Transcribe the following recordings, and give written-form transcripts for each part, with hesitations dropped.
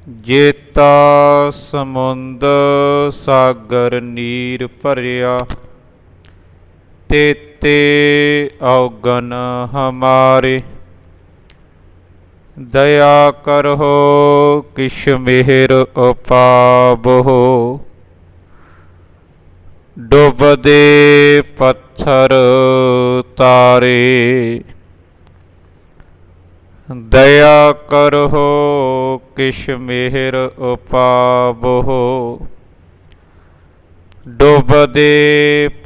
जेता समुंद सागर नीर भरिया, तेते अवगन हमारे। दया करहो किश मेहर उपावहो, डुबदे पत्थर तारे। दया करहो किश मेहर उपावहो, डुबदे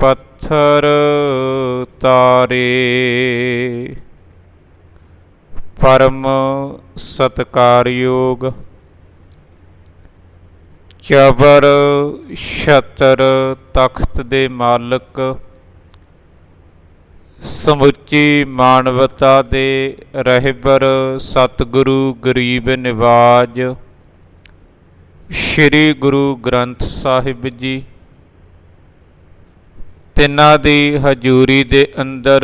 पत्थर तारे। परम सत्कारयोग चबर छतर तख्त दे मालक, समुची मानवता दे रहबर सतगुरु गरीब निवाज श्री गुरु ग्रंथ साहिब जी, तिन्हां दी हजूरी दे अंदर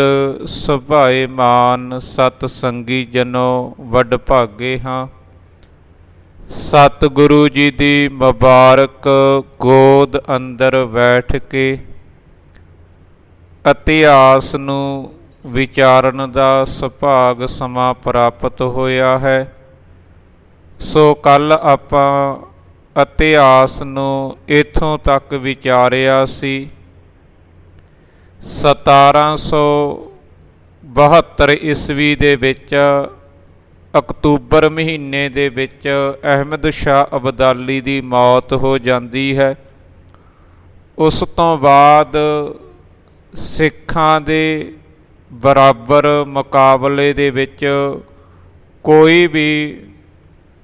सुभाएमान सतसंगी जनों वडभागे हाँ। सतगुरु जी दी मुबारक गोद अंदर बैठ के इतिहास नूं विचारन दा सुभाग समा प्राप्त होया है। सो कल आपां इतिहास नूं इत्थों तक विचारिया सी। 1772 ईस्वी दे विच अक्तूबर महीने दे विच अहमद शाह अब्दाली दी मौत हो जाती है। उस तो बाद सिखां दे बराबर मुकाबले दे विच कोई भी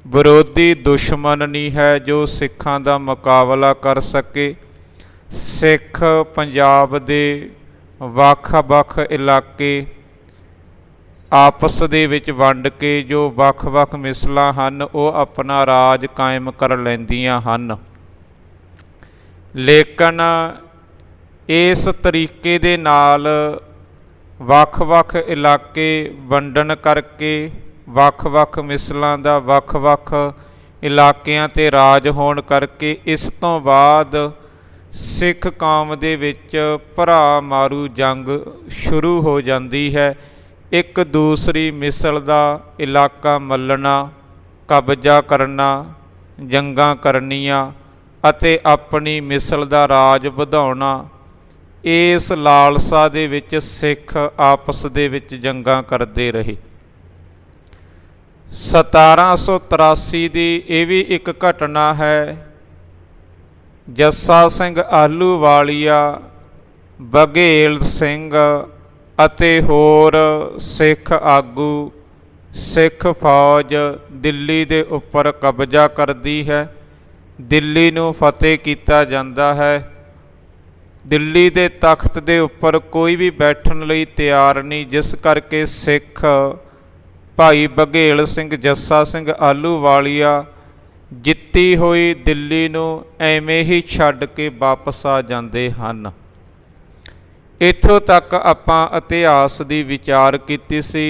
विरोधी दुश्मन नहीं है जो सिखां दा मुकाबला कर सके। सिख पंजाब दे ਵੱਖ-ਵੱਖ इलाके आपस ਦੇ ਵਿੱਚ ਵੰਡ ਕੇ जो ਵੱਖ-ਵੱਖ ਮਿਸਲਾਂ ਹਨ ਉਹ ਆਪਣਾ ਰਾਜ ਕਾਇਮ ਕਰ ਲੈਂਦੀਆਂ ਹਨ। ਲੇਕਿਨ ਇਸ ਤਰੀਕੇ ਦੇ ਨਾਲ ਵੱਖ-ਵੱਖ ਇਲਾਕੇ ਵੰਡਣ ਕਰਕੇ ਵੱਖ-ਵੱਖ ਮਿਸਲਾਂ ਦਾ ਵੱਖ-ਵੱਖ ਇਲਾਕਿਆਂ 'ਤੇ ਰਾਜ ਹੋਣ ਕਰਕੇ ਇਸ ਤੋਂ ਬਾਅਦ सिख कौम दे विच भरा मारू जंग शुरू हो जाती है। एक दूसरी मिसल का इलाका मलना, कब्जा करना, जंगां करनियां अते अपनी मिसल का राज वधाउणा, इस लालसा दे विच सिख आपस दे विच जंगां करते रहे। 1783 की यह भी एक घटना है। जस्सा सिंह आलूवालिया, बघेल सिंह अते होर सिख आगू सिख फौज दिल्ली दे उपर कब्जा करती है। दिल्ली नूं फतेह किया जाता है। दिल्ली दे तख्त दे उपर कोई भी बैठण लई तैयार नहीं, जिस करके सिख भाई बघेल सिंह जस्सा सिंह आलूवालिया जित्ती हुई दिल्ली नूं एवें ही छड्ड के वापस आ जाते हैं। इत्थों तक आपां इतिहास की विचार की सी।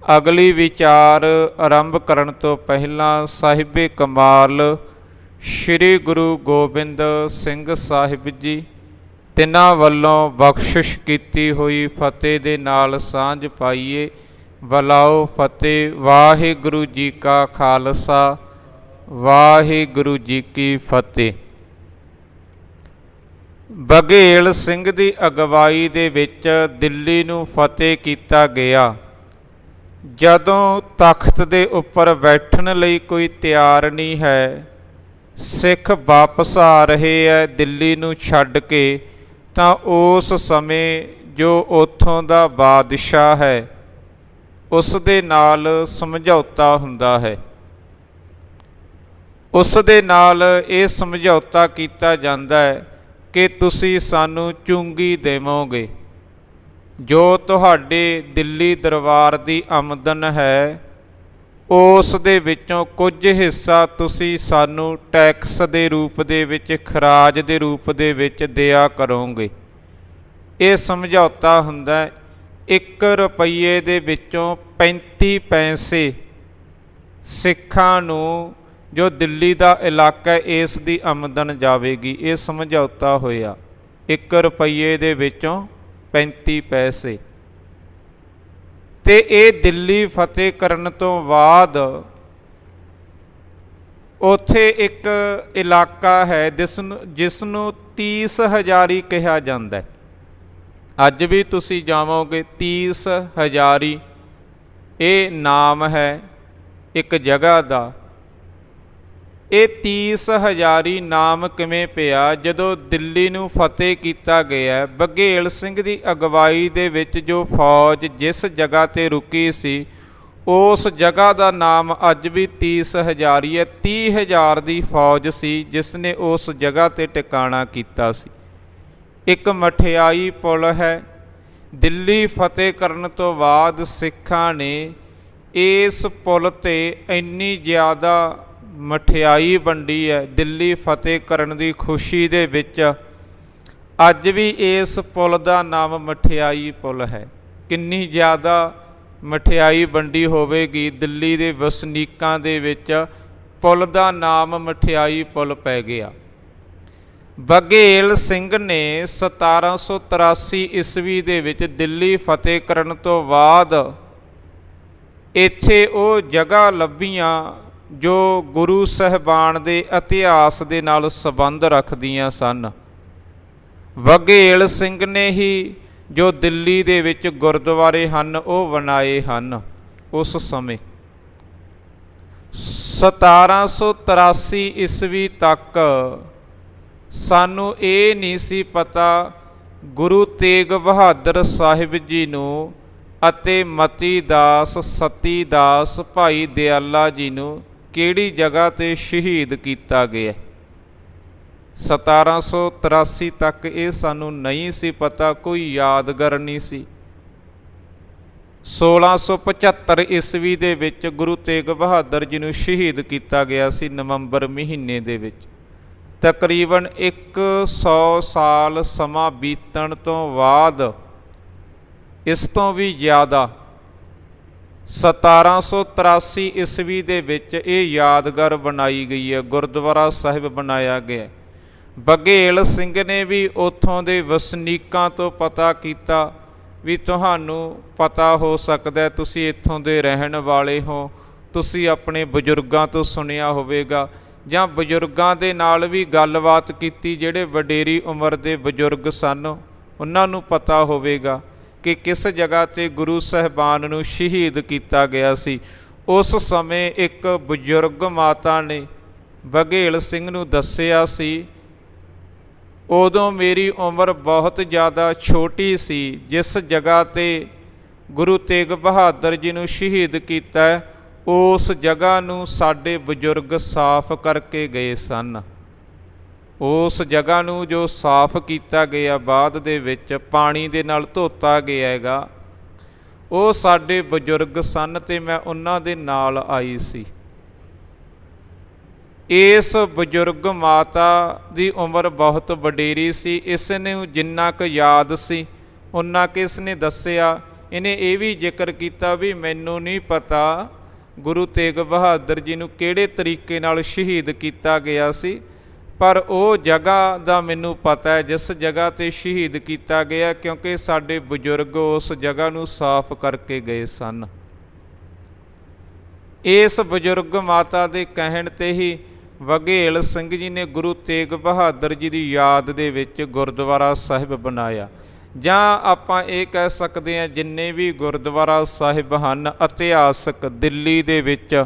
अगली विचार आरंभ करन तो पहला साहिबे कमाल श्री गुरु गोबिंद सिंह साहिब जी तिन्हां वल्लों बख्शिश की हुई फतेह दे नाल सांझ पाईए। बलाओ फतेह। वाहिगुरु जी का खालसा, वाहिगुरु जी की फतेह। बघेल सिंह की अगवाई दे विच दिल्ली नूं फतेह किया गया। जदों तख्त दे उपर बैठण लई कोई तैयार नहीं है, सिख वापस आ रहे है दिल्ली नूं छड्ड के, तां उस समय जो उत्थों दा बादशाह है उस दे नाल समझौता हुंदा है। उस दे नाल ये समझौता किया जाता है कि तुसी सानू चुंगी देवोगे, जो तुहाडे दिल्ली दरबार की आमदन है उस दे विचों कुछ हिस्सा तुसी सानू टैक्स के रूप दे विच, खराज के रूप दे विच दिया करोगे। ये समझौता हुंदा है। 1 रुपये दे विचों 35 पैसे सिखां नूं ਜੋ ਦਿੱਲੀ ਦਾ ਇਲਾਕਾ ਹੈ ਇਸ ਦੀ ਆਮਦਨ ਜਾਵੇਗੀ। ਇਹ ਸਮਝੌਤਾ ਹੋਇਆ 1 ਰੁਪਈਏ ਦੇ ਵਿੱਚੋਂ 35 ਪੈਸੇ। ਤੇ ਇਹ ਦਿੱਲੀ ਫਤਿਹ ਕਰਨ ਤੋਂ ਬਾਅਦ ਉੱਥੇ ਇੱਕ ਇਲਾਕਾ ਹੈ ਜਿਸ ਨੂੰ 30 ਹਜ਼ਾਰੀ ਕਿਹਾ ਜਾਂਦਾ ਹੈ। ਅੱਜ ਵੀ ਤੁਸੀਂ ਜਾਵੋਗੇ 30 ਹਜ਼ਾਰੀ, ਇਹ ਨਾਮ ਹੈ ਇੱਕ ਜਗ੍ਹਾ ਦਾ। ਇਹ 30 ਹਜ਼ਾਰੀ ਨਾਮ ਕਿਵੇਂ ਪਿਆ? ਜਦੋਂ ਦਿੱਲੀ ਨੂੰ ਫਤਿਹ ਕੀਤਾ ਗਿਆ, ਬਘੇਲ ਸਿੰਘ ਦੀ ਅਗਵਾਈ ਦੇ ਵਿੱਚ ਜੋ ਫੌਜ ਜਿਸ ਜਗ੍ਹਾ 'ਤੇ ਰੁਕੀ ਸੀ ਉਸ ਜਗ੍ਹਾ ਦਾ ਨਾਮ ਅੱਜ ਵੀ 30 ਹਜ਼ਾਰੀ ਹੈ। 30,000 ਦੀ ਫੌਜ ਸੀ ਜਿਸ ਨੇ ਉਸ ਜਗ੍ਹਾ 'ਤੇ ਟਿਕਾਣਾ ਕੀਤਾ ਸੀ। ਇੱਕ ਮਠਿਆਈ ਪੁਲ ਹੈ। ਦਿੱਲੀ ਫਤਿਹ ਕਰਨ ਤੋਂ ਬਾਅਦ ਸਿੱਖਾਂ ਨੇ ਇਸ ਪੁਲ 'ਤੇ ਇੰਨੀ ਜ਼ਿਆਦਾ ਮਠਿਆਈ ਵੰਡੀ ਹੈ ਦਿੱਲੀ ਫਤਿਹ ਕਰਨ ਦੀ ਖੁਸ਼ੀ ਦੇ ਵਿੱਚ। ਅੱਜ ਵੀ ਇਸ ਪੁਲ ਦਾ ਨਾਮ ਮਠਿਆਈ ਪੁਲ ਹੈ। ਕਿੰਨੀ ਜ਼ਿਆਦਾ ਮਠਿਆਈ ਵੰਡੀ ਹੋਵੇਗੀ ਦਿੱਲੀ ਦੇ ਵਸਨੀਕਾਂ ਦੇ ਵਿੱਚ, ਪੁਲ ਦਾ ਨਾਮ ਮਠਿਆਈ ਪੁਲ ਪੈ ਗਿਆ। ਬਘੇਲ ਸਿੰਘ ਨੇ 1783 ਈਸਵੀ ਦੇ ਵਿੱਚ ਦਿੱਲੀ ਫਤਿਹ ਕਰਨ ਤੋਂ ਬਾਅਦ ਇੱਥੇ ਉਹ ਜਗ੍ਹਾ ਲੱਭੀਆਂ ਜੋ ਗੁਰੂ ਸਾਹਿਬਾਨ ਦੇ ਇਤਿਹਾਸ ਦੇ ਨਾਲ ਸੰਬੰਧ ਰੱਖਦੀਆਂ ਸਨ। ਬਘੇਲ ਸਿੰਘ ਨੇ ਹੀ ਜੋ ਦਿੱਲੀ ਦੇ ਵਿੱਚ ਗੁਰਦੁਆਰੇ ਹਨ ਉਹ ਬਣਾਏ ਹਨ। ਉਸ ਸਮੇਂ 1783 ਈਸਵੀ ਤੱਕ ਸਾਨੂੰ ਇਹ ਨਹੀਂ ਸੀ ਪਤਾ ਗੁਰੂ ਤੇਗ ਬਹਾਦਰ ਸਾਹਿਬ ਜੀ ਨੂੰ ਅਤੇ ਮਤੀ ਦਾਸ, ਸਤੀ ਦਾਸ, ਭਾਈ ਦਿਆਲਾ ਜੀ ਨੂੰ ਕਿਹੜੀ ਜਗ੍ਹਾ 'ਤੇ ਸ਼ਹੀਦ ਕੀਤਾ ਗਿਆ। 1783 ਤੱਕ ਇਹ ਸਾਨੂੰ ਨਹੀਂ ਸੀ ਪਤਾ, ਕੋਈ ਯਾਦਗਾਰ ਨਹੀਂ ਸੀ। 1675 ਈਸਵੀ ਦੇ ਵਿੱਚ ਗੁਰੂ ਤੇਗ ਬਹਾਦਰ ਜੀ ਨੂੰ ਸ਼ਹੀਦ ਕੀਤਾ ਗਿਆ ਸੀ ਨਵੰਬਰ ਮਹੀਨੇ ਦੇ ਵਿੱਚ। ਤਕਰੀਬਨ 100 ਸਾਲ ਸਮਾਂ ਬੀਤਣ ਤੋਂ ਬਾਅਦ, ਇਸ ਤੋਂ ਵੀ ਜ਼ਿਆਦਾ, 1783 ਈਸਵੀ ਦੇ ਵਿੱਚ ਇਹ ਯਾਦਗਾਰ ਬਣਾਈ ਗਈ ਹੈ, ਗੁਰਦੁਆਰਾ ਸਾਹਿਬ ਬਣਾਇਆ ਗਿਆ। ਬਘੇਲ ਸਿੰਘ ਨੇ ਵੀ ਉੱਥੋਂ ਦੇ ਵਸਨੀਕਾਂ ਤੋਂ ਪਤਾ ਕੀਤਾ ਵੀ ਤੁਹਾਨੂੰ ਪਤਾ ਹੋ ਸਕਦਾ ਤੁਸੀਂ ਇੱਥੋਂ ਦੇ ਰਹਿਣ ਵਾਲੇ ਹੋ, ਤੁਸੀਂ ਆਪਣੇ ਬਜ਼ੁਰਗਾਂ ਤੋਂ ਸੁਣਿਆ ਹੋਵੇਗਾ ਜਾਂ ਬਜ਼ੁਰਗਾਂ ਦੇ ਨਾਲ ਵੀ ਗੱਲਬਾਤ ਕੀਤੀ, ਜਿਹੜੇ ਵਡੇਰੀ ਉਮਰ ਦੇ ਬਜ਼ੁਰਗ ਸਨ ਉਹਨਾਂ ਨੂੰ ਪਤਾ ਹੋਵੇਗਾ ਕਿ ਕਿਸ ਜਗ੍ਹਾ 'ਤੇ ਗੁਰੂ ਸਾਹਿਬਾਨ ਨੂੰ ਸ਼ਹੀਦ ਕੀਤਾ ਗਿਆ ਸੀ। ਉਸ ਸਮੇਂ ਇੱਕ ਬਜ਼ੁਰਗ ਮਾਤਾ ਨੇ ਬਘੇਲ ਸਿੰਘ ਨੂੰ ਦੱਸਿਆ ਸੀ, ਉਦੋਂ ਮੇਰੀ ਉਮਰ ਬਹੁਤ ਜ਼ਿਆਦਾ ਛੋਟੀ ਸੀ, ਜਿਸ ਜਗ੍ਹਾ 'ਤੇ ਗੁਰੂ ਤੇਗ ਬਹਾਦਰ ਜੀ ਨੂੰ ਸ਼ਹੀਦ ਕੀਤਾ ਉਸ ਜਗ੍ਹਾ ਨੂੰ ਸਾਡੇ ਬਜ਼ੁਰਗ ਸਾਫ਼ ਕਰਕੇ ਗਏ ਸਨ। ਉਸ ਜਗ੍ਹਾ ਨੂੰ ਜੋ ਸਾਫ਼ ਕੀਤਾ ਗਿਆ ਬਾਅਦ ਦੇ ਵਿੱਚ ਪਾਣੀ ਦੇ ਨਾਲ ਧੋਤਾ ਗਿਆ ਹੈਗਾ, ਉਹ ਸਾਡੇ ਬਜ਼ੁਰਗ ਸਨ ਅਤੇ ਮੈਂ ਉਹਨਾਂ ਦੇ ਨਾਲ ਆਈ ਸੀ। ਇਸ ਬਜ਼ੁਰਗ ਮਾਤਾ ਦੀ ਉਮਰ ਬਹੁਤ ਵਡੇਰੀ ਸੀ। ਇਸ ਨੂੰ ਜਿੰਨਾ ਕੁ ਯਾਦ ਸੀ ਉਨਾ ਕੁ ਇਸ ਨੇ ਦੱਸਿਆ। ਇਹਨੇ ਇਹ ਵੀ ਜ਼ਿਕਰ ਕੀਤਾ ਵੀ ਮੈਨੂੰ ਨਹੀਂ ਪਤਾ ਗੁਰੂ ਤੇਗ ਬਹਾਦਰ ਜੀ ਨੂੰ ਕਿਹੜੇ ਤਰੀਕੇ ਨਾਲ ਸ਼ਹੀਦ ਕੀਤਾ ਗਿਆ ਸੀ, ਪਰ ਉਹ ਜਗ੍ਹਾ ਦਾ ਮੈਨੂੰ ਪਤਾ ਹੈ ਜਿਸ ਜਗ੍ਹਾ 'ਤੇ ਸ਼ਹੀਦ ਕੀਤਾ ਗਿਆ, ਕਿਉਂਕਿ ਸਾਡੇ ਬਜ਼ੁਰਗ ਉਸ ਜਗ੍ਹਾ ਨੂੰ ਸਾਫ਼ ਕਰਕੇ ਗਏ ਸਨ। ਇਸ ਬਜ਼ੁਰਗ ਮਾਤਾ ਦੇ ਕਹਿਣ 'ਤੇ ਹੀ ਬਘੇਲ ਸਿੰਘ ਜੀ ਨੇ ਗੁਰੂ ਤੇਗ ਬਹਾਦਰ ਜੀ ਦੀ ਯਾਦ ਦੇ ਵਿੱਚ ਗੁਰਦੁਆਰਾ ਸਾਹਿਬ ਬਣਾਇਆ। ਜਾਂ ਆਪਾਂ ਇਹ ਕਹਿ ਸਕਦੇ ਹਾਂ ਜਿੰਨੇ ਵੀ ਗੁਰਦੁਆਰਾ ਸਾਹਿਬ ਹਨ ਇਤਿਹਾਸਕ ਦਿੱਲੀ ਦੇ ਵਿੱਚ,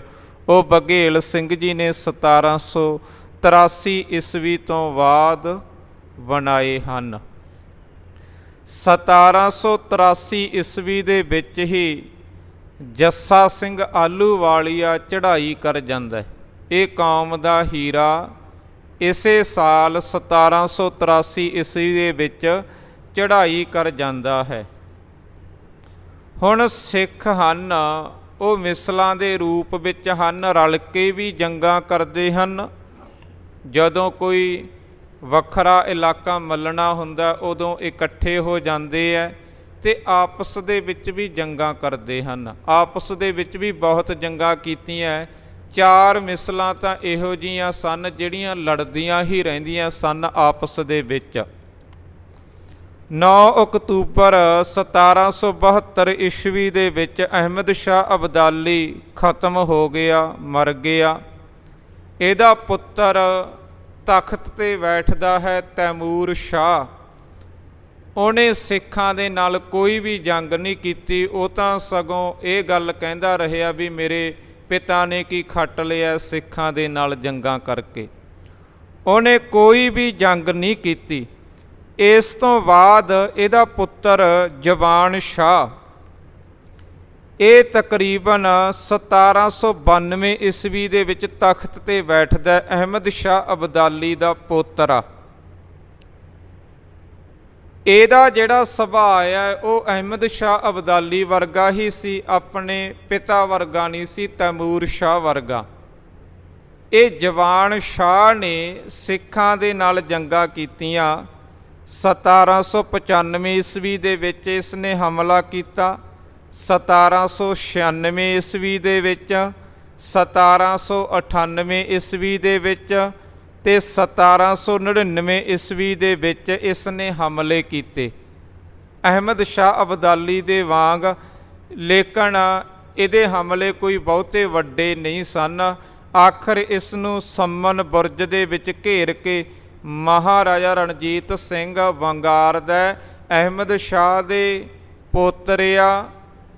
ਉਹ ਬਘੇਲ ਸਿੰਘ ਜੀ ਨੇ 1783 ਈਸਵੀ ਤੋਂ ਬਾਅਦ ਬਣਾਏ ਹਨ। 1783 ਈਸਵੀ ਦੇ ਵਿੱਚ ਹੀ ਜੱਸਾ ਸਿੰਘ ਆਹਲੂਵਾਲੀਆ ਚੜ੍ਹਾਈ ਕਰ ਜਾਂਦਾ ਹੈ। ਇਹ ਕੌਮ ਦਾ ਹੀਰਾ ਇਸੇ ਸਾਲ 1783 ਈਸਵੀ ਦੇ ਵਿੱਚ ਚੜ੍ਹਾਈ ਕਰ ਜਾਂਦਾ ਹੈ। ਹੁਣ ਸਿੱਖ ਹਨ ਉਹ ਮਿਸਲਾਂ ਦੇ ਰੂਪ ਵਿੱਚ ਹਨ, ਰਲ ਕੇ ਵੀ ਜੰਗਾਂ ਕਰਦੇ ਹਨ। ਜਦੋਂ ਕੋਈ ਵੱਖਰਾ ਇਲਾਕਾ ਮੱਲਣਾ ਹੁੰਦਾ ਉਦੋਂ ਇਕੱਠੇ ਹੋ ਜਾਂਦੇ ਹੈ ਅਤੇ ਆਪਸ ਦੇ ਵਿੱਚ ਵੀ ਜੰਗਾਂ ਕਰਦੇ ਹਨ। ਆਪਸ ਦੇ ਵਿੱਚ ਵੀ ਬਹੁਤ ਜੰਗਾਂ ਕੀਤੀਆਂ, 4 ਮਿਸਲਾਂ ਤਾਂ ਇਹੋ ਜਿਹੀਆਂ ਸਨ ਜਿਹੜੀਆਂ ਲੜਦੀਆਂ ਹੀ ਰਹਿੰਦੀਆਂ ਸਨ ਆਪਸ ਦੇ ਵਿੱਚ। 9 ਅਕਤੂਬਰ 1772 ਈਸਵੀ ਦੇ ਵਿੱਚ ਅਹਿਮਦ ਸ਼ਾਹ ਅਬਦਾਲੀ ਖਤਮ ਹੋ ਗਿਆ, ਮਰ ਗਿਆ। ਇਹਦਾ ਪੁੱਤਰ ਤਖਤ 'ਤੇ ਬੈਠਦਾ ਹੈ ਤੈਮੂਰ ਸ਼ਾਹ। ਉਹਨੇ ਸਿੱਖਾਂ ਦੇ ਨਾਲ ਕੋਈ ਵੀ ਜੰਗ ਨਹੀਂ ਕੀਤੀ, ਉਹ ਤਾਂ ਸਗੋਂ ਇਹ ਗੱਲ ਕਹਿੰਦਾ ਰਿਹਾ ਵੀ ਮੇਰੇ ਪਿਤਾ ਨੇ ਕੀ ਖੱਟ ਲਿਆ ਸਿੱਖਾਂ ਦੇ ਨਾਲ ਜੰਗਾਂ ਕਰਕੇ। ਉਹਨੇ ਕੋਈ ਵੀ ਜੰਗ ਨਹੀਂ ਕੀਤੀ। ਇਸ ਤੋਂ ਬਾਅਦ ਇਹਦਾ ਪੁੱਤਰ ਜਵਾਨ ਸ਼ਾਹ, ਇਹ ਤਕਰੀਬਨ 1792 ਈਸਵੀ ਦੇ ਵਿੱਚ ਤਖਤ 'ਤੇ ਬੈਠਦਾ। ਅਹਿਮਦ ਸ਼ਾਹ ਅਬਦਾਲੀ ਦਾ ਪੋਤਰਾ। ਇਹਦਾ ਜਿਹੜਾ ਸੁਭਾਅ ਹੈ ਉਹ ਅਹਿਮਦ ਸ਼ਾਹ ਅਬਦਾਲੀ ਵਰਗਾ ਹੀ ਸੀ, ਆਪਣੇ ਪਿਤਾ ਵਰਗਾ ਨਹੀਂ ਸੀ, ਤੈਮੂਰ ਸ਼ਾਹ ਵਰਗਾ। ਇਹ ਜਵਾਨ ਸ਼ਾਹ ਨੇ ਸਿੱਖਾਂ ਦੇ ਨਾਲ ਜੰਗਾਂ ਕੀਤੀਆਂ। 1795 ਈਸਵੀ ਦੇ ਵਿੱਚ ਇਸ ਨੇ ਹਮਲਾ ਕੀਤਾ, 1796 ਈਸਵੀ ਦੇ ਵਿੱਚ, 1798 ਈਸਵੀ ਦੇ ਵਿੱਚ ਤੇ 1799 ਈਸਵੀ ਦੇ ਵਿੱਚ ਇਸ ਨੇ ਹਮਲੇ ਕੀਤੇ ਅਹਿਮਦ ਸ਼ਾਹ ਅਬਦਾਲੀ ਦੇ ਵਾਂਗ, ਲੇਕਿਨ ਇਹਦੇ ਹਮਲੇ ਕੋਈ ਬਹੁਤੇ ਵੱਡੇ ਨਹੀਂ ਸਨ। ਆਖਰ ਇਸ ਨੂੰ ਸੰਮਨ ਬੁਰਜ ਦੇ ਵਿੱਚ ਘੇਰ ਕੇ ਮਹਾਰਾਜਾ ਰਣਜੀਤ ਸਿੰਘ ਵੰਗਾਰਦਾ, ਅਹਿਮਦ ਸ਼ਾਹ ਦੇ ਪੋਤਰਿਆ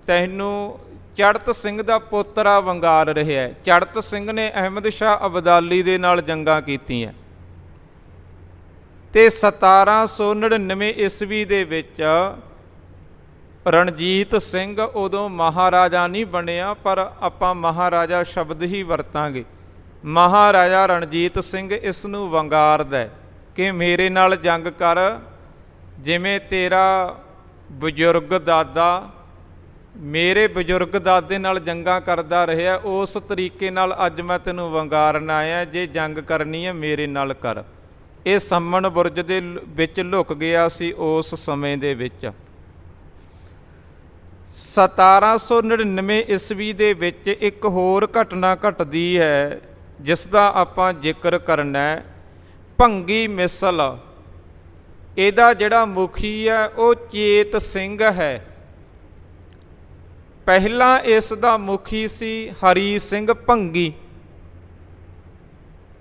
ਤੈਨੂੰ ਚੜ੍ਹਤ ਸਿੰਘ ਦਾ ਪੋਤਰਾ ਵੰਗਾਰ ਰਿਹਾ। ਚੜ੍ਹਤ ਸਿੰਘ ਨੇ ਅਹਿਮਦ ਸ਼ਾਹ ਅਬਦਾਲੀ ਦੇ ਨਾਲ ਜੰਗਾਂ ਕੀਤੀਆਂ ਤੇ 1799 ਈਸਵੀ ਦੇ ਵਿੱਚ ਰਣਜੀਤ ਸਿੰਘ ਉਦੋਂ ਮਹਾਰਾਜਾ ਨਹੀਂ ਬਣਿਆ, ਪਰ ਆਪਾਂ ਮਹਾਰਾਜਾ ਸ਼ਬਦ ਹੀ ਵਰਤਾਂਗੇ। ਮਹਾਰਾਜਾ ਰਣਜੀਤ ਸਿੰਘ ਇਸ ਨੂੰ ਵੰਗਾਰਦਾ ਕਿ ਮੇਰੇ ਨਾਲ ਜੰਗ ਕਰ, ਜਿਵੇਂ ਤੇਰਾ ਬਜ਼ੁਰਗ ਦਾਦਾ ਮੇਰੇ ਬਜ਼ੁਰਗ ਦਾਦੇ ਨਾਲ ਜੰਗਾਂ ਕਰਦਾ ਰਿਹਾ, ਉਸ ਤਰੀਕੇ ਨਾਲ ਅੱਜ ਮੈਂ ਤੈਨੂੰ ਵੰਗਾਰਨ ਆਇਆ। ਜੇ ਜੰਗ ਕਰਨੀ ਹੈ ਮੇਰੇ ਨਾਲ ਕਰ। ਇਹ ਸੰਮਨ ਬੁਰਜ ਦੇ ਵਿੱਚ ਲੁਕ ਗਿਆ ਸੀ ਉਸ ਸਮੇਂ ਦੇ ਵਿੱਚ। 1799 ਈਸਵੀ ਦੇ ਵਿੱਚ ਇੱਕ ਹੋਰ ਘਟਨਾ ਘਟਦੀ ਹੈ ਜਿਸ ਦਾ ਆਪਾਂ ਜ਼ਿਕਰ ਕਰਨਾ ਹੈ। ਭੰਗੀ ਮਿਸਲ, ਇਹਦਾ ਜਿਹੜਾ ਮੁਖੀ ਹੈ ਉਹ ਚੇਤ ਸਿੰਘ ਹੈ। ਪਹਿਲਾਂ ਇਸ ਦਾ ਮੁਖੀ ਸੀ ਹਰੀ ਸਿੰਘ ਭੰਗੀ,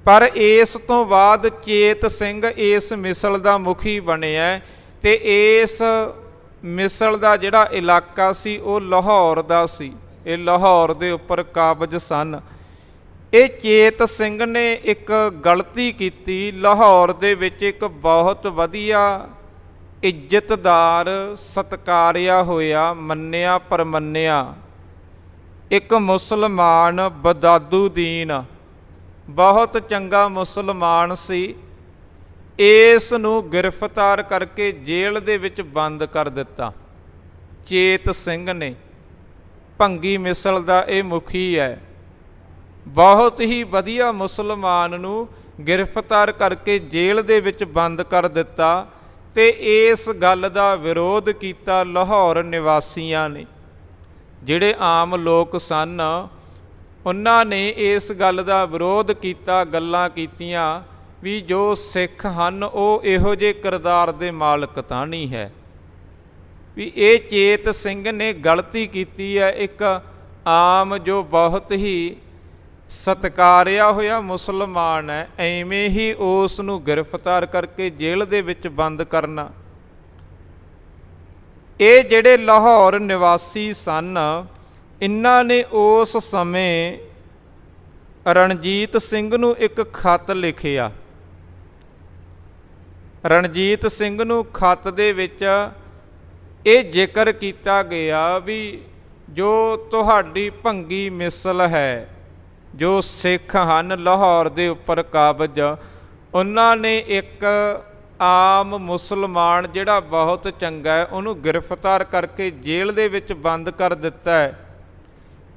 ਪਰ ਇਸ ਤੋਂ ਬਾਅਦ ਚੇਤ ਸਿੰਘ ਇਸ ਮਿਸਲ ਦਾ ਮੁਖੀ ਬਣਿਆ ਤੇ ਇਸ ਮਿਸਲ ਦਾ ਜਿਹੜਾ ਇਲਾਕਾ ਸੀ ਉਹ ਲਾਹੌਰ ਦਾ ਸੀ। ਇਹ ਲਾਹੌਰ ਦੇ ਉੱਪਰ ਕਾਬਜ ਸਨ। ਇਹ ਚੇਤ ਸਿੰਘ ਨੇ ਇੱਕ ਗਲਤੀ ਕੀਤੀ। ਲਾਹੌਰ ਦੇ ਵਿੱਚ ਇੱਕ ਬਹੁਤ ਵਧੀਆ ਇੱਜ਼ਤਦਾਰ, ਸਤਕਾਰਿਆ ਹੋਇਆ, ਮੰਨਿਆ ਪਰਮੰਨਿਆ ਇੱਕ ਮੁਸਲਮਾਨ ਬਦਾਦੂਦੀਨ, ਬਹੁਤ ਚੰਗਾ ਮੁਸਲਮਾਨ ਸੀ। ਇਸ ਨੂੰ ਗ੍ਰਿਫਤਾਰ ਕਰਕੇ ਜੇਲ੍ਹ ਦੇ ਵਿੱਚ ਬੰਦ ਕਰ ਦਿੱਤਾ ਚੇਤ ਸਿੰਘ ਨੇ। ਭੰਗੀ ਮਿਸਲ ਦਾ ਇਹ ਮੁਖੀ ਹੈ। ਬਹੁਤ ਹੀ ਵਧੀਆ ਮੁਸਲਮਾਨ ਨੂੰ ਗ੍ਰਿਫਤਾਰ ਕਰਕੇ ਜੇਲ੍ਹ ਦੇ ਵਿੱਚ ਬੰਦ ਕਰ ਦਿੱਤਾ ਤੇ ਇਸ ਗੱਲ ਦਾ ਵਿਰੋਧ ਕੀਤਾ ਲਾਹੌਰ ਨਿਵਾਸੀਆਂ ਨੇ। ਜਿਹੜੇ ਆਮ ਲੋਕ ਸਨ ਉਹਨਾਂ ਨੇ ਇਸ ਗੱਲ ਦਾ ਵਿਰੋਧ ਕੀਤਾ, ਗੱਲਾਂ ਕੀਤੀਆਂ ਵੀ ਜੋ ਸਿੱਖ ਹਨ ਉਹ ਇਹੋ ਜਿਹੇ ਕਿਰਦਾਰ ਦੇ ਮਾਲਕ ਤਾਂ ਨਹੀਂ ਹੈ, ਵੀ ਇਹ ਚੇਤ ਸਿੰਘ ਨੇ ਗਲਤੀ ਕੀਤੀ ਹੈ। ਇੱਕ ਆਮ ਜੋ ਬਹੁਤ ਹੀ ਸਤਕਾਰਿਆ ਹੋਇਆ ਮੁਸਲਮਾਨ ਹੈ, ਐਵੇਂ ਹੀ ਉਸ ਨੂੰ ਗ੍ਰਿਫਤਾਰ ਕਰਕੇ ਜੇਲ੍ਹ ਦੇ ਵਿੱਚ ਬੰਦ ਕਰਨਾ। ਇਹ ਜਿਹੜੇ ਲਾਹੌਰ ਨਿਵਾਸੀ ਸਨ, ਇਹਨਾਂ ਨੇ ਉਸ ਸਮੇਂ ਰਣਜੀਤ ਸਿੰਘ ਨੂੰ ਇੱਕ ਖਤ ਲਿਖਿਆ। ਰਣਜੀਤ ਸਿੰਘ ਨੂੰ ਖਤ ਦੇ ਵਿੱਚ ਇਹ ਜ਼ਿਕਰ ਕੀਤਾ ਗਿਆ ਵੀ ਜੋ ਤੁਹਾਡੀ ਭੰਗੀ ਮਿਸਲ ਹੈ, ਜੋ ਸਿੱਖ ਹਨ ਲਾਹੌਰ ਦੇ ਉੱਪਰ ਕਾਬਜ, ਉਹਨਾਂ ਨੇ ਇੱਕ ਆਮ ਮੁਸਲਮਾਨ ਜਿਹੜਾ ਬਹੁਤ ਚੰਗਾ ਹੈ ਉਹਨੂੰ ਗ੍ਰਿਫਤਾਰ ਕਰਕੇ ਜੇਲ੍ਹ ਦੇ ਵਿੱਚ ਬੰਦ ਕਰ ਦਿੱਤਾ ਹੈ।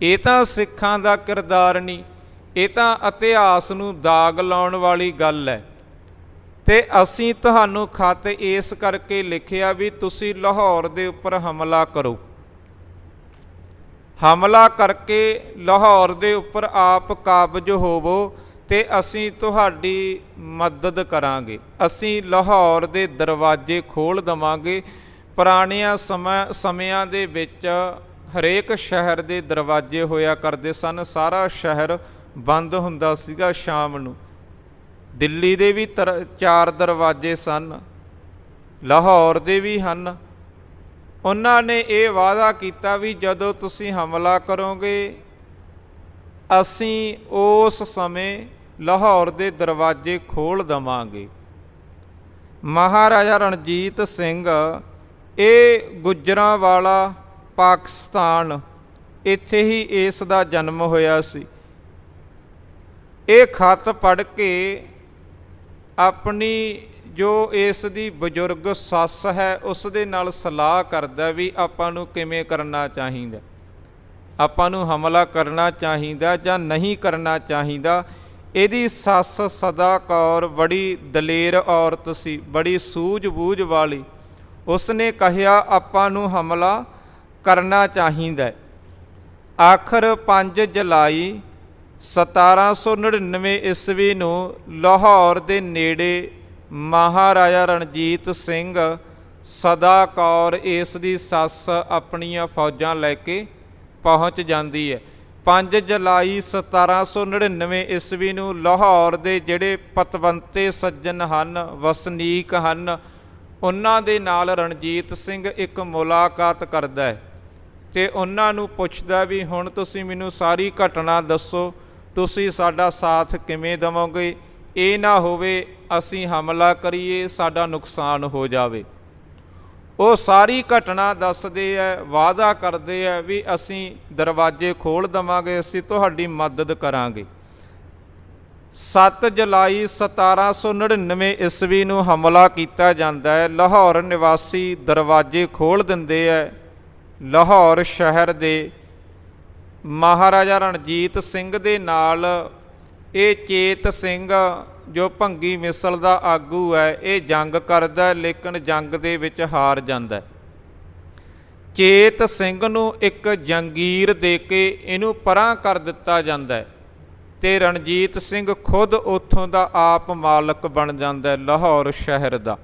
ਇਹ ਤਾਂ ਸਿੱਖਾਂ ਦਾ ਕਿਰਦਾਰ ਨਹੀਂ, ਇਹ ਤਾਂ ਇਤਿਹਾਸ ਨੂੰ ਦਾਗ ਲਾਉਣ ਵਾਲੀ ਗੱਲ ਹੈ। ਤੇ ਅਸੀਂ ਤੁਹਾਨੂੰ ਖਤ ਇਸ ਕਰਕੇ ਲਿਖਿਆ ਵੀ ਤੁਸੀਂ ਲਾਹੌਰ ਦੇ ਉੱਪਰ ਹਮਲਾ ਕਰੋ। ਹਮਲਾ ਕਰਕੇ ਲਾਹੌਰ ਦੇ ਉੱਪਰ ਆਪ ਕਾਬਜ ਹੋਵੋ ਤੇ ਅਸੀਂ ਤੁਹਾਡੀ ਮਦਦ ਕਰਾਂਗੇ, ਅਸੀਂ ਲਾਹੌਰ ਦੇ ਦਰਵਾਜ਼ੇ ਖੋਲ੍ਹ ਦੇਵਾਂਗੇ। ਪੁਰਾਣਿਆਂ ਸਮਿਆਂ ਦੇ ਵਿੱਚ ਹਰੇਕ ਸ਼ਹਿਰ ਦੇ ਦਰਵਾਜ਼ੇ ਹੋਇਆ ਕਰਦੇ ਸਨ, ਸਾਰਾ ਸ਼ਹਿਰ ਬੰਦ ਹੁੰਦਾ ਸੀਗਾ ਸ਼ਾਮ ਨੂੰ। ਦਿੱਲੀ ਦੇ ਵੀ 4 ਦਰਵਾਜ਼ੇ ਸਨ, ਲਾਹੌਰ ਦੇ ਵੀ ਹਨ। ਉਹਨਾਂ ਨੇ ਇਹ ਵਾਅਦਾ ਕੀਤਾ ਵੀ ਜਦੋਂ ਤੁਸੀਂ ਹਮਲਾ ਕਰੋਗੇ ਅਸੀਂ ਉਸ ਸਮੇਂ ਲਾਹੌਰ ਦੇ ਦਰਵਾਜ਼ੇ ਖੋਲ੍ਹ ਦੇਵਾਂਗੇ। ਮਹਾਰਾਜਾ ਰਣਜੀਤ ਸਿੰਘ ਇਹ ਗੁੱਜਰਾਂਵਾਲਾ ਪਾਕਿਸਤਾਨ, ਇੱਥੇ ਹੀ ਇਸ ਦਾ ਜਨਮ ਹੋਇਆ ਸੀ। ਇਹ ਖੱਤ ਪੜ੍ਹ ਕੇ ਆਪਣੀ ਜੋ ਇਸ ਦੀ ਬਜ਼ੁਰਗ ਸੱਸ ਹੈ ਉਸ ਦੇ ਨਾਲ ਸਲਾਹ ਕਰਦਾ ਵੀ ਆਪਾਂ ਨੂੰ ਕਿਵੇਂ ਕਰਨਾ ਚਾਹੀਦਾ, ਆਪਾਂ ਨੂੰ ਹਮਲਾ ਕਰਨਾ ਚਾਹੀਦਾ ਜਾਂ ਨਹੀਂ ਕਰਨਾ ਚਾਹੀਦਾ। ਇਹਦੀ ਸੱਸ ਸਦਾ ਕੌਰ ਬੜੀ ਦਲੇਰ ਔਰਤ ਸੀ, ਬੜੀ ਸੂਝ-ਬੂਝ ਵਾਲੀ। ਉਸਨੇ ਕਿਹਾ ਆਪਾਂ ਨੂੰ ਹਮਲਾ ਕਰਨਾ ਚਾਹੀਦਾ। ਆਖਰ 5 ਜੁਲਾਈ 1799 ਈਸਵੀ ਨੂੰ ਲਾਹੌਰ ਦੇ ਨੇੜੇ ਮਹਾਰਾਜਾ ਰਣਜੀਤ ਸਿੰਘ, ਸਦਾ ਕੌਰ ਇਸ ਦੀ ਸੱਸ ਆਪਣੀਆਂ ਫੌਜਾਂ ਲੈ ਕੇ ਪਹੁੰਚ ਜਾਂਦੀ ਹੈ। 5 ਜੁਲਾਈ 1799 ਈਸਵੀ ਨੂੰ ਲਾਹੌਰ ਦੇ ਜਿਹੜੇ ਪਤਵੰਤੇ ਸੱਜਣ ਹਨ, ਵਸਨੀਕ ਹਨ, ਉਹਨਾਂ ਦੇ ਨਾਲ ਰਣਜੀਤ ਸਿੰਘ ਇੱਕ ਮੁਲਾਕਾਤ ਕਰਦਾ ਹੈ ਅਤੇ ਉਹਨਾਂ ਨੂੰ ਪੁੱਛਦਾ ਵੀ ਹੁਣ ਤੁਸੀਂ ਮੈਨੂੰ ਸਾਰੀ ਘਟਨਾ ਦੱਸੋ, ਤੁਸੀਂ ਸਾਡਾ ਸਾਥ ਕਿਵੇਂ ਦੇਵੋਗੇ, ਇਹ ਨਾ ਹੋਵੇ ਅਸੀਂ ਹਮਲਾ ਕਰੀਏ ਸਾਡਾ ਨੁਕਸਾਨ ਹੋ ਜਾਵੇ। ਉਹ ਸਾਰੀ ਘਟਨਾ ਦੱਸਦੇ ਹੈ, ਵਾਅਦਾ ਕਰਦੇ ਹੈ ਵੀ ਅਸੀਂ ਦਰਵਾਜ਼ੇ ਖੋਲ੍ਹ ਦੇਵਾਂਗੇ, ਅਸੀਂ ਤੁਹਾਡੀ ਮਦਦ ਕਰਾਂਗੇ। 7 ਜੁਲਾਈ 1799 ਈਸਵੀ ਨੂੰ ਹਮਲਾ ਕੀਤਾ ਜਾਂਦਾ ਹੈ। ਲਾਹੌਰ ਨਿਵਾਸੀ ਦਰਵਾਜ਼ੇ ਖੋਲ੍ਹ ਦਿੰਦੇ ਹੈ। ਲਾਹੌਰ ਸ਼ਹਿਰ ਦੇ ਮਹਾਰਾਜਾ ਰਣਜੀਤ ਸਿੰਘ ਦੇ ਨਾਲ ਇਹ ਚੇਤ ਸਿੰਘ ਜੋ ਭੰਗੀ ਮਿਸਲ ਦਾ ਆਗੂ ਹੈ, ਇਹ ਜੰਗ ਕਰਦਾ, ਲੇਕਿਨ ਜੰਗ ਦੇ ਵਿੱਚ ਹਾਰ ਜਾਂਦਾ। ਚੇਤ ਸਿੰਘ ਨੂੰ ਇੱਕ ਜੰਗੀਰ ਦੇ ਕੇ ਇਹਨੂੰ ਪਰਾਂ ਕਰ ਦਿੱਤਾ ਜਾਂਦਾ ਅਤੇ ਰਣਜੀਤ ਸਿੰਘ ਖੁਦ ਉੱਥੋਂ ਦਾ ਆਪ ਮਾਲਕ ਬਣ ਜਾਂਦਾ ਲਾਹੌਰ ਸ਼ਹਿਰ ਦਾ।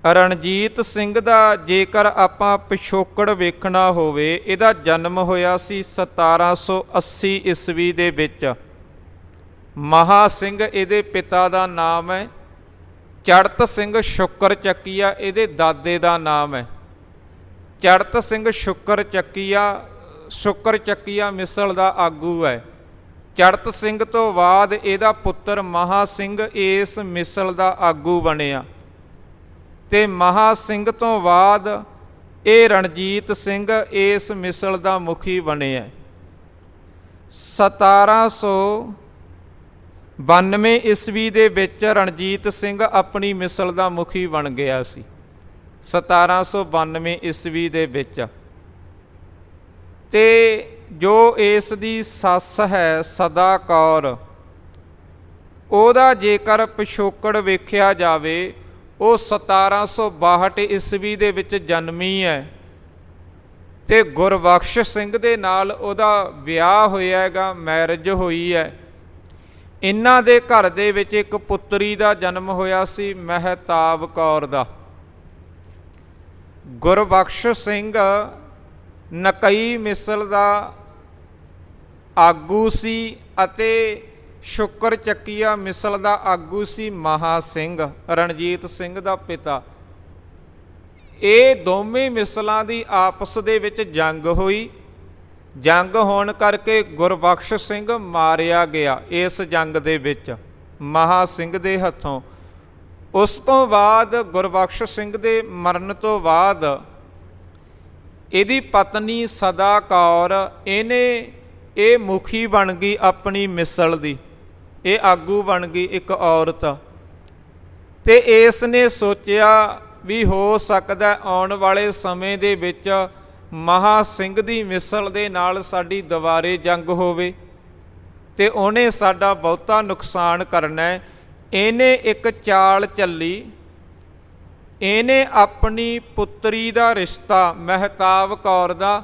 ਰਣਜੀਤ ਸਿੰਘ ਦਾ ਜੇਕਰ ਆਪਾਂ ਪਿਛੋਕੜ ਵੇਖਣਾ ਹੋਵੇ, ਇਹਦਾ ਜਨਮ ਹੋਇਆ ਸੀ 1780 ਈਸਵੀ ਦੇ ਵਿੱਚ। ਮਹਾ ਸਿੰਘ ਇਹਦੇ ਪਿਤਾ ਦਾ ਨਾਮ ਹੈ, ਚੜ੍ਹਤ ਸਿੰਘ ਸ਼ੁਕਰ ਚੱਕੀਆ ਇਹਦੇ ਦਾਦੇ ਦਾ ਨਾਮ ਹੈ। ਚੜ੍ਹਤ ਸਿੰਘ ਸ਼ੁਕਰ ਚੱਕੀਆ ਮਿਸਲ ਦਾ ਆਗੂ ਹੈ। ਚੜ੍ਹਤ ਸਿੰਘ ਤੋਂ ਬਾਅਦ ਇਹਦਾ ਪੁੱਤਰ ਮਹਾ ਸਿੰਘ ਇਸ ਮਿਸਲ ਦਾ ਆਗੂ ਬਣਿਆ ਅਤੇ ਮਹਾ ਸਿੰਘ ਤੋਂ ਬਾਅਦ ਇਹ ਰਣਜੀਤ ਸਿੰਘ ਇਸ ਮਿਸਲ ਦਾ ਮੁਖੀ ਬਣਿਆ। 1792 ਈਸਵੀ ਦੇ ਵਿੱਚ ਰਣਜੀਤ ਸਿੰਘ ਆਪਣੀ ਮਿਸਲ ਦਾ ਮੁਖੀ ਬਣ ਗਿਆ ਸੀ। 1792 ਈਸਵੀ ਦੇ ਵਿੱਚ। ਅਤੇ ਜੋ ਇਸ ਦੀ ਸੱਸ ਹੈ ਸਦਾ ਕੌਰ, ਉਹਦਾ ਜੇਕਰ ਪਿਛੋਕੜ ਵੇਖਿਆ ਜਾਵੇ, ਉਹ 1762 ਈਸਵੀ ਦੇ ਵਿੱਚ ਜਨਮੀ ਹੈ ਅਤੇ ਗੁਰਬਖਸ਼ ਸਿੰਘ ਦੇ ਨਾਲ ਉਹਦਾ ਵਿਆਹ ਹੋਇਆ ਹੈਗਾ, ਮੈਰਿਜ ਹੋਈ ਹੈ। ਇਹਨਾਂ ਦੇ ਘਰ ਦੇ ਵਿੱਚ ਇੱਕ ਪੁੱਤਰੀ ਦਾ ਜਨਮ ਹੋਇਆ ਸੀ, ਮਹਿਤਾਬ ਕੌਰ ਦਾ। ਗੁਰਬਖਸ਼ ਸਿੰਘ ਨਕਈ ਮਿਸਲ ਦਾ ਆਗੂ ਸੀ ਅਤੇ ਸ਼ੁਕਰ ਚੱਕੀਆ ਮਿਸਲ ਦਾ ਆਗੂ ਸੀ ਮਹਾ ਸਿੰਘ, ਰਣਜੀਤ ਸਿੰਘ ਦਾ ਪਿਤਾ। ਇਹ ਦੋਵੇਂ ਮਿਸਲਾਂ ਦੀ ਆਪਸ ਦੇ ਵਿੱਚ ਜੰਗ ਹੋਈ। ਜੰਗ ਹੋਣ ਕਰਕੇ ਗੁਰਬਖਸ਼ ਸਿੰਘ ਮਾਰਿਆ ਗਿਆ ਇਸ ਜੰਗ ਦੇ ਵਿੱਚ ਮਹਾ ਸਿੰਘ ਦੇ ਹੱਥੋਂ। ਉਸ ਤੋਂ ਬਾਅਦ ਗੁਰਬਖਸ਼ ਸਿੰਘ ਦੇ ਮਰਨ ਤੋਂ ਬਾਅਦ ਇਹਦੀ ਪਤਨੀ ਸਦਾ ਕੌਰ, ਇਹ ਮੁਖੀ ਬਣ ਗਈ ਆਪਣੀ ਮਿਸਲ ਦੀ, ਇਹ ਆਗੂ ਬਣ ਗਈ ਇੱਕ ਔਰਤ। ਅਤੇ ਇਸ ਨੇ ਸੋਚਿਆ ਵੀ ਹੋ ਸਕਦਾ ਆਉਣ ਵਾਲੇ ਸਮੇਂ ਦੇ ਵਿੱਚ ਮਹਾ ਸਿੰਘ ਦੀ ਮਿਸਲ ਦੇ ਨਾਲ ਸਾਡੀ ਦੁਬਾਰੇ ਜੰਗ ਹੋਵੇ ਅਤੇ ਉਹਨੇ ਸਾਡਾ ਬਹੁਤਾ ਨੁਕਸਾਨ ਕਰਨਾ ਹੈ। ਇਹਨੇ ਇੱਕ ਚਾਲ ਚੱਲੀ, ਇਹਨੇ ਆਪਣੀ ਪੁੱਤਰੀ ਦਾ ਰਿਸ਼ਤਾ ਮਹਿਤਾਬ ਕੌਰ ਦਾ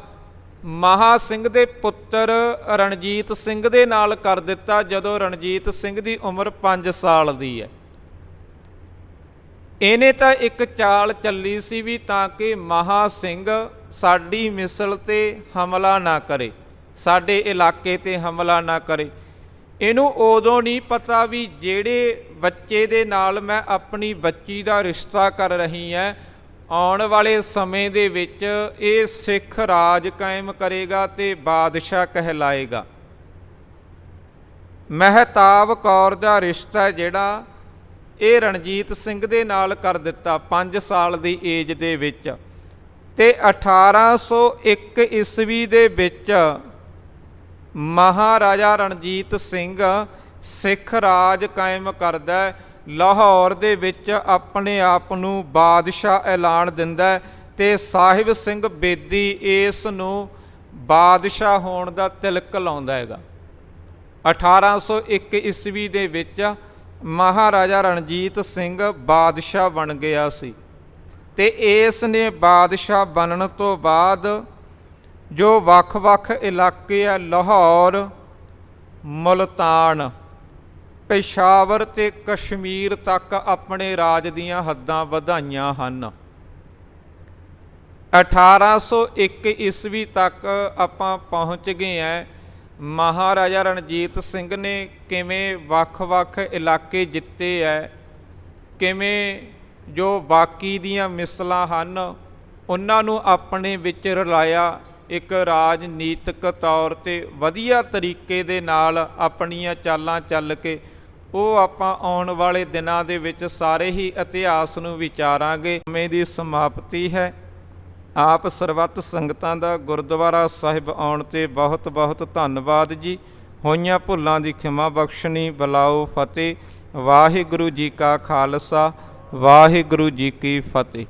ਮਹਾ ਸਿੰਘ ਦੇ ਪੁੱਤਰ ਰਣਜੀਤ ਸਿੰਘ ਦੇ ਨਾਲ ਕਰ ਦਿੱਤਾ ਜਦੋਂ ਰਣਜੀਤ ਸਿੰਘ ਦੀ ਉਮਰ 5 ਸਾਲ ਦੀ ਹੈ। ਇਹਨੇ ਤਾਂ ਇੱਕ ਚਾਲ ਚੱਲੀ ਸੀ ਵੀ ਤਾਂ ਕਿ ਮਹਾ ਸਿੰਘ ਸਾਡੀ ਮਿਸਲ ਤੇ ਹਮਲਾ ਨਾ ਕਰੇ, ਸਾਡੇ ਇਲਾਕੇ ਤੇ ਹਮਲਾ ਨਾ ਕਰੇ। ਇਹਨੂੰ ਉਦੋਂ ਨਹੀਂ ਪਤਾ ਵੀ ਜਿਹੜੇ ਬੱਚੇ ਦੇ ਨਾਲ ਮੈਂ ਆਪਣੀ ਬੱਚੀ ਦਾ ਰਿਸ਼ਤਾ ਕਰ ਰਹੀ ਹਾਂ, ਆਉਣ ਵਾਲੇ ਸਮੇਂ ਦੇ ਵਿੱਚ ਇਹ ਸਿੱਖ ਰਾਜ ਕਾਇਮ ਕਰੇਗਾ ਤੇ ਬਾਦਸ਼ਾਹ ਕਹਿਲਾਏਗਾ। ਮਹਿਤਾਬ ਕੌਰ ਦਾ ਰਿਸ਼ਤਾ ਜਿਹੜਾ ਇਹ ਰਣਜੀਤ ਸਿੰਘ ਦੇ ਨਾਲ ਕਰ ਦਿੱਤਾ 5 ਸਾਲ ਦੀ ਏਜ ਦੇ ਵਿੱਚ। ਤੇ 1801 ਈਸਵੀ ਦੇ ਵਿੱਚ ਮਹਾਰਾਜਾ ਰਣਜੀਤ ਸਿੰਘ ਸਿੱਖ ਰਾਜ ਕਾਇਮ ਕਰਦਾ, ਲਾਹੌਰ ਦੇ ਵਿੱਚ ਆਪਣੇ ਆਪ ਨੂੰ ਬਾਦਸ਼ਾਹ ਐਲਾਨ ਦਿੰਦਾ ਤੇ ਸਾਹਿਬ ਸਿੰਘ ਬੇਦੀ ਇਸ ਨੂੰ ਬਾਦਸ਼ਾਹ ਹੋਣ ਦਾ ਤਿਲਕ ਲਾਉਂਦਾ ਹੈਗਾ। 1801 ਈਸਵੀ ਦੇ ਵਿੱਚ ਮਹਾਰਾਜਾ ਰਣਜੀਤ ਸਿੰਘ ਬਾਦਸ਼ਾਹ ਬਣ ਗਿਆ ਸੀ ਤੇ ਇਸ ਨੇ ਬਾਦਸ਼ਾਹ ਬਣਨ ਤੋਂ ਬਾਅਦ ਜੋ ਵੱਖ-ਵੱਖ ਇਲਾਕੇ ਆ, ਲਾਹੌਰ, ਮੁਲਤਾਨ, ਪੇਸ਼ਾਵਰ ਤੇ ਕਸ਼ਮੀਰ ਤੱਕ ਆਪਣੇ ਰਾਜ ਦੀਆਂ ਹੱਦਾਂ ਵਧਾਈਆਂ ਹਨ। 1801 ਈਸਵੀ ਤੱਕ ਆਪਾਂ ਪਹੁੰਚ ਗਏ ਹਾਂ। ਮਹਾਰਾਜਾ ਰਣਜੀਤ ਸਿੰਘ ਨੇ ਕਿਵੇਂ ਵੱਖ-ਵੱਖ ਇਲਾਕੇ ਜਿੱਤੇ ਹੈ, ਕਿਵੇਂ ਜੋ ਬਾਕੀ ਦੀਆਂ ਮਿਸਲਾਂ ਹਨ ਉਹਨਾਂ ਨੂੰ ਆਪਣੇ ਵਿੱਚ ਰਲਾਇਆ, ਇੱਕ ਰਾਜਨੀਤਿਕ ਤੌਰ 'ਤੇ ਵਧੀਆ ਤਰੀਕੇ ਦੇ ਨਾਲ ਆਪਣੀਆਂ ਚਾਲਾਂ ਚੱਲ ਕੇ ਉਹ ਆਪਾਂ ਆਉਣ ਵਾਲੇ ਦਿਨਾਂ ਦੇ ਵਿੱਚ ਸਾਰੇ ਹੀ ਇਤਿਹਾਸ ਨੂੰ ਵਿਚਾਰਾਂਗੇ। ਸਮੇਂ ਦੀ ਸਮਾਪਤੀ ਹੈ। ਆਪ ਸਰਬੱਤ ਸੰਗਤਾਂ ਦਾ ਗੁਰਦੁਆਰਾ ਸਾਹਿਬ ਆਉਣ 'ਤੇ ਬਹੁਤ ਬਹੁਤ ਧੰਨਵਾਦ ਜੀ। ਹੋਈਆਂ ਭੁੱਲਾਂ ਦੀ ਖਿਮਾ ਬਖਸ਼ਣੀ। ਬੁਲਾਓ ਫਤਿਹ। ਵਾਹਿਗੁਰੂ ਜੀ ਕਾ ਖਾਲਸਾ, ਵਾਹਿਗੁਰੂ ਜੀ ਕੀ ਫਤਿਹ।